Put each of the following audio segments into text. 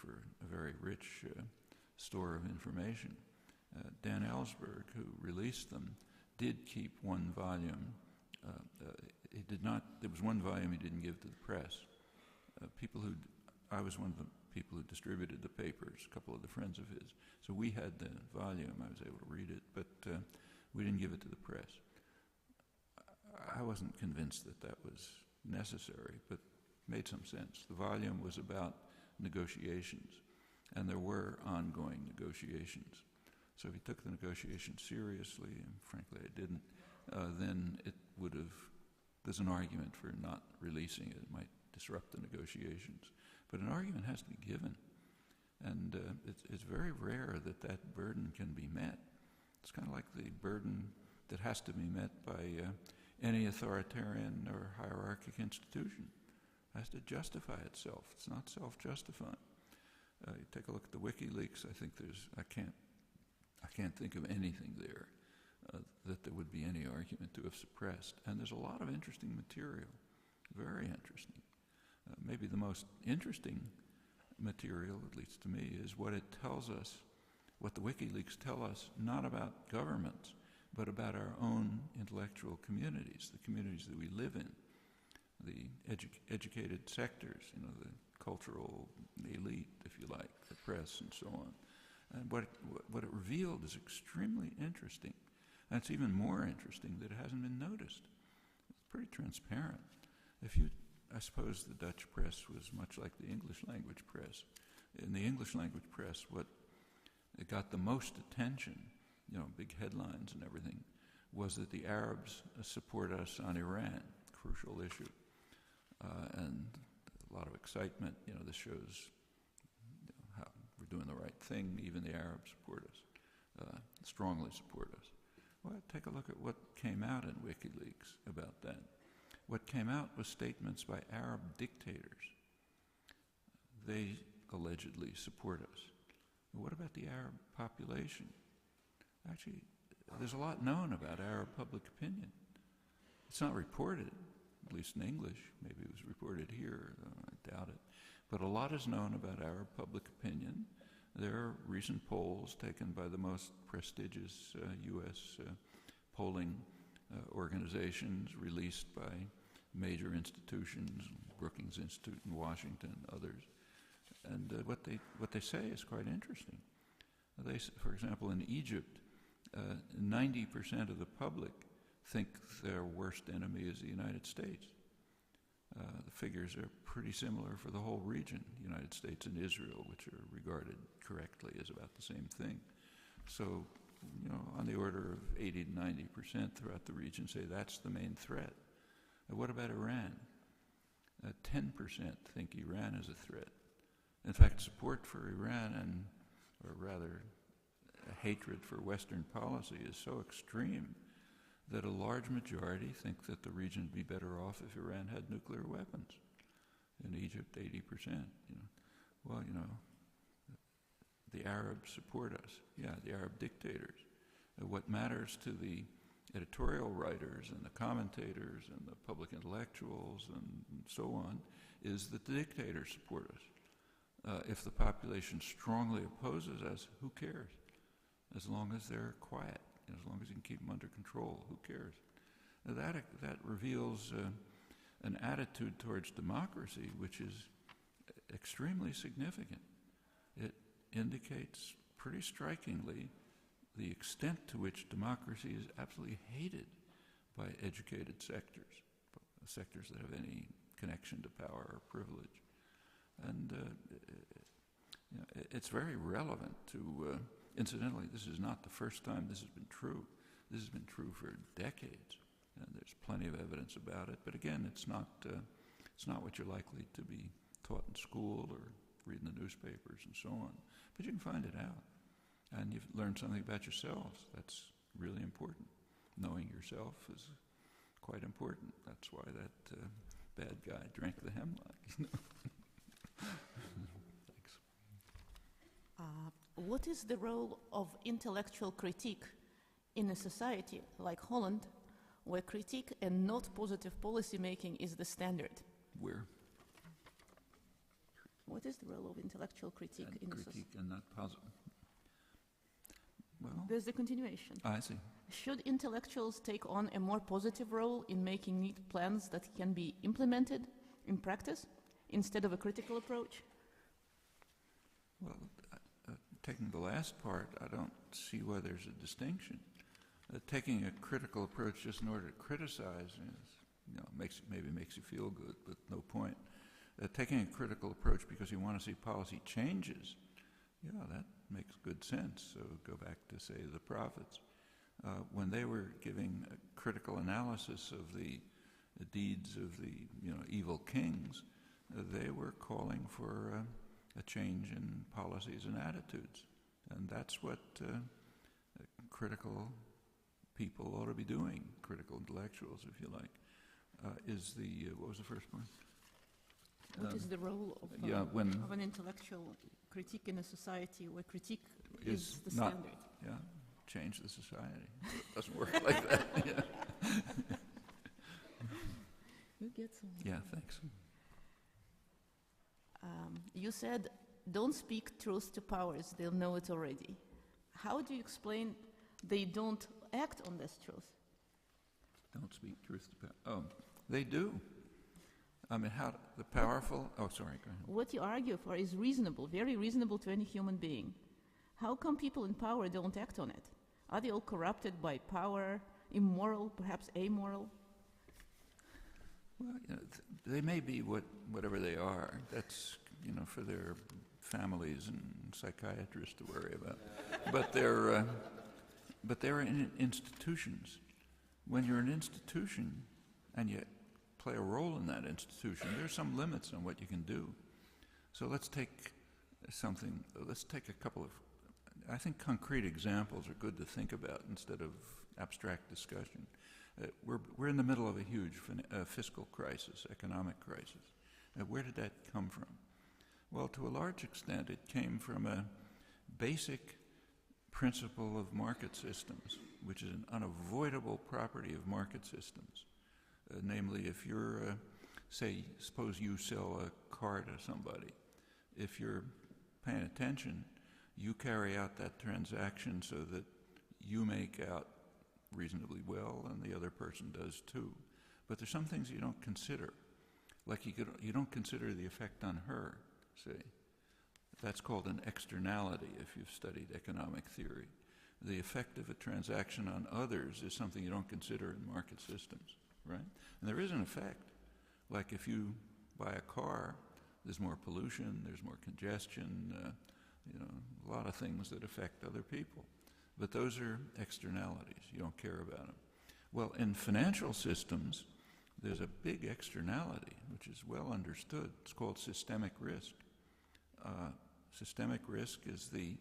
for a very rich store of information. Dan Ellsberg, who released them, did keep one volume. He did not. There was one volume he didn't give to the press. I was one of the people who distributed the papers. A couple of the friends of his. So we had the volume. I was able to read it, but we didn't give it to the press. I wasn't convinced that that was necessary, but made some sense. The volume was about negotiations, and there were ongoing negotiations. So if you took the negotiations seriously, and frankly I didn't, then it would have, there's an argument for not releasing it. It might disrupt the negotiations. But an argument has to be given. And it's very rare that that burden can be met. It's kind of like the burden that has to be met by any authoritarian or hierarchic institution. It has to justify itself. It's not self-justifying. You take a look at the WikiLeaks. I think I can't think of anything there that there would be any argument to have suppressed. And there's a lot of interesting material, very interesting. Maybe the most interesting material, at least to me, is what it tells us, what the WikiLeaks tell us, not about governments, but about our own intellectual communities, the communities that we live in, the educated sectors, the cultural elite, if you like, the press and so on. And what it revealed is extremely interesting. And it's even more interesting that it hasn't been noticed. It's pretty transparent. I suppose the Dutch press was much like the English language press. In the English language press, what it got the most attention, big headlines and everything, was that the Arabs support us on Iran, crucial issue. And a lot of excitement, this shows how we're doing the right thing. Even the Arabs support us, strongly support us. Well, take a look at what came out in WikiLeaks about that. What came out was statements by Arab dictators. They allegedly support us. But what about the Arab population? Actually, there's a lot known about Arab public opinion. It's not reported, at least in English. Maybe it was reported here, I doubt it. But a lot is known about Arab public opinion. There are recent polls taken by the most prestigious U.S. polling organizations released by major institutions, Brookings Institute in Washington, others. And what they say is quite interesting. For example, in Egypt, 90% of the public think their worst enemy is the United States. The figures are pretty similar for the whole region, the United States and Israel, which are regarded correctly as about the same thing. So, on the order of 80 to 90% throughout the region say that's the main threat. What about Iran? 10% think Iran is a threat. In fact, support for Iran or rather hatred for Western policy is so extreme that a large majority think that the region would be better off if Iran had nuclear weapons. In Egypt, 80%. Well, the Arabs support us. Yeah, the Arab dictators. What matters to the editorial writers and the commentators and the public intellectuals and so on is that the dictators support us. If the population strongly opposes us, who cares? As long as they're quiet, as long as you can keep them under control, who cares? Now that reveals an attitude towards democracy which is extremely significant. It indicates pretty strikingly the extent to which democracy is absolutely hated by educated sectors that have any connection to power or privilege. And it's very relevant to, incidentally, this is not the first time this has been true. This has been true for decades, and there's plenty of evidence about it. But again, it's not what you're likely to be taught in school or read in the newspapers and so on. But you can find it out. And you've learned something about yourselves. That's really important. Knowing yourself is quite important. That's why that bad guy drank the hemlock. Thanks. What is the role of intellectual critique in a society like Holland, where critique and not positive policy making is the standard? Where? What is the role of intellectual critique and in critique and not puzzle. Well, There's the continuation. I see. Should intellectuals take on a more positive role in making neat plans that can be implemented in practice instead of a critical approach? Well, taking the last part, I don't see why there's a distinction. Taking a critical approach just in order to criticize is, maybe makes you feel good, but no point. Taking a critical approach because you want to see policy changes, that makes good sense. So go back to, say, the prophets. When they were giving a critical analysis of the deeds of the evil kings, they were calling for a change in policies and attitudes. And that's what critical people ought to be doing, critical intellectuals, if you like. What was the first point? What is the role of an intellectual critique in a society where critique is the standard? Change the society. It doesn't work like that. You get some. Yeah, thanks. You said, don't speak truth to powers, they'll know it already. How do you explain they don't act on this truth? Don't speak truth to power. Oh, they do. I mean, how the powerful... Oh, sorry, go ahead. What you argue for is reasonable, very reasonable to any human being. How come people in power don't act on it? Are they all corrupted by power, immoral, perhaps amoral? Well, they may be whatever they are. That's, for their families and psychiatrists to worry about. But they're in institutions. When you're an institution and you play a role in that institution, there's some limits on what you can do. So let's take a couple of, I think concrete examples are good to think about instead of abstract discussion. We're in the middle of a huge fiscal crisis, economic crisis. Where did that come from? Well, to a large extent, it came from a basic principle of market systems, which is an unavoidable property of market systems. Namely, if you're, suppose you sell a car to somebody. If you're paying attention, you carry out that transaction so that you make out reasonably well and the other person does too. But there's some things you don't consider. Like you don't consider the effect on her, say. That's called an externality if you've studied economic theory. The effect of a transaction on others is something you don't consider in market systems, right? And there is an effect. Like if you buy a car, there's more pollution, there's more congestion, a lot of things that affect other people. But those are externalities. You don't care about them. Well, in financial systems, there's a big externality, which is well understood. It's called systemic risk. Systemic risk is the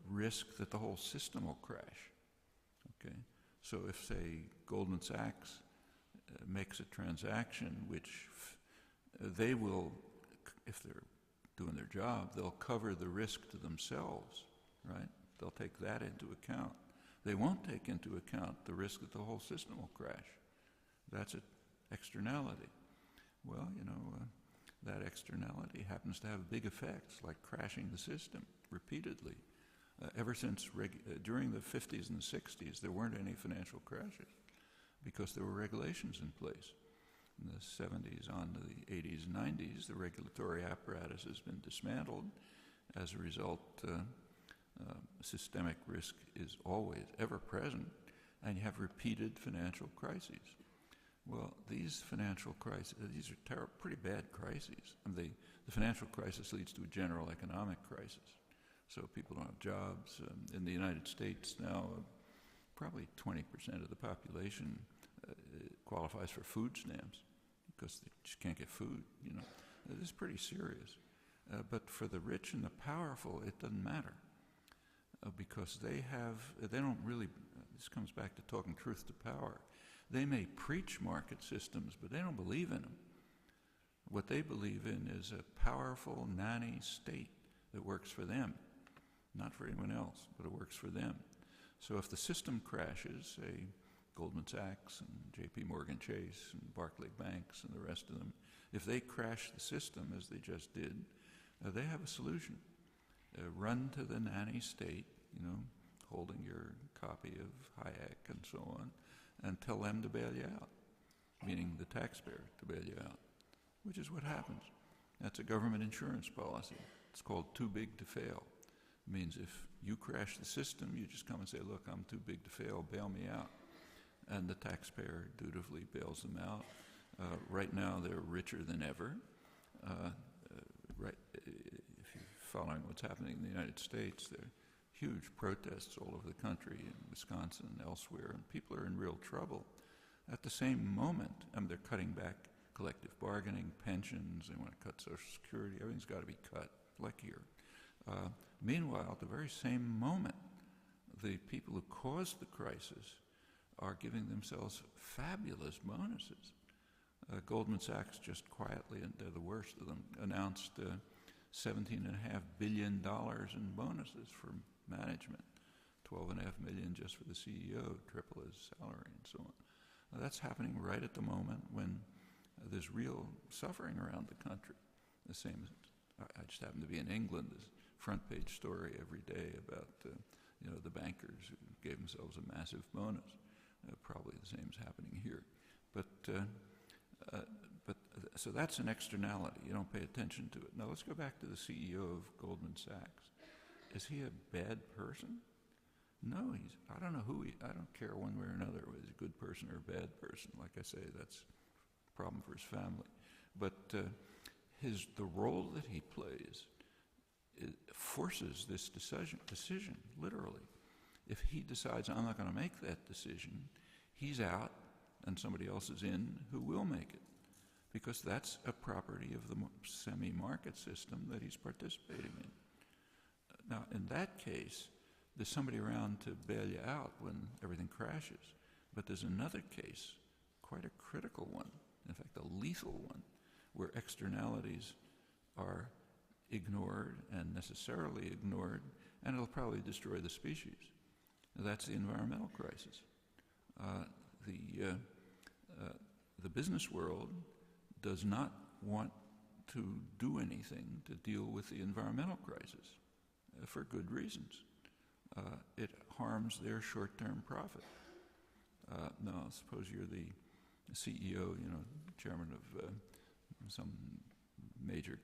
risk that the whole system will crash. Okay, so if, say, Goldman Sachs makes a transaction which they will, if they're doing their job, they'll cover the risk to themselves, right? They'll take that into account. They won't take into account the risk that the whole system will crash. That's an externality. Well, that externality happens to have big effects, like crashing the system repeatedly. Ever since during the 50s and the 60s, there weren't any financial crashes because there were regulations in place. In the 70s on to the 80s and 90s, the regulatory apparatus has been dismantled. As a result, systemic risk is always ever present, and you have repeated financial crises. Well, these financial crises, these are pretty bad crises. And the financial crisis leads to a general economic crisis. So people don't have jobs. In the United States now, probably 20% of the population qualifies for food stamps because they just can't get food. This is pretty serious. But for the rich and the powerful, it doesn't matter because they don't really, this comes back to talking truth to power. They may preach market systems, but they don't believe in them. What they believe in is a powerful nanny state that works for them, not for anyone else, but it works for them. So if the system crashes, say Goldman Sachs and J.P. Morgan Chase and Barclay Banks and the rest of them, if they crash the system as they just did, They have a solution. Run to the nanny state, holding your copy of Hayek and so on, and tell them to bail you out, meaning the taxpayer to bail you out, which is what happens. That's a government insurance policy. It's called too big to fail. It means if you crash the system, you just come and say, look, I'm too big to fail, bail me out. And the taxpayer dutifully bails them out. Right now, they're richer than ever. If you're following what's happening in the United States, there are huge protests all over the country, in Wisconsin and elsewhere, and people are in real trouble. At the same moment, they're cutting back collective bargaining, pensions, they want to cut Social Security, everything's got to be cut, like here. Meanwhile, at the very same moment, the people who caused the crisis are giving themselves fabulous bonuses. Goldman Sachs just quietly, and they're the worst of them, announced $17.5 billion in bonuses for management, $12.5 million just for the CEO, triple his salary and so on. That's happening right at the moment when there's real suffering around the country. The same as, I just happen to be in England, there's a front page story every day about the bankers who gave themselves a massive bonus. Probably the same is happening here. So that's an externality. You don't pay attention to it. Now let's go back to the CEO of Goldman Sachs. Is he a bad person? No, I don't know I don't care one way or another whether he's a good person or a bad person. Like I say, that's a problem for his family. But the role that he plays forces this decision, literally. If he decides, I'm not going to make that decision, he's out and somebody else is in who will make it. Because that's a property of the semi-market system that he's participating in. Now, in that case, there's somebody around to bail you out when everything crashes. But there's another case, quite a critical one, in fact, a lethal one, where externalities are ignored and necessarily ignored, and it'll probably destroy the species. That's the environmental crisis. The business world does not want to do anything to deal with the environmental crisis for good reasons. It harms their short-term profit. Now, suppose you're the CEO, chairman of some major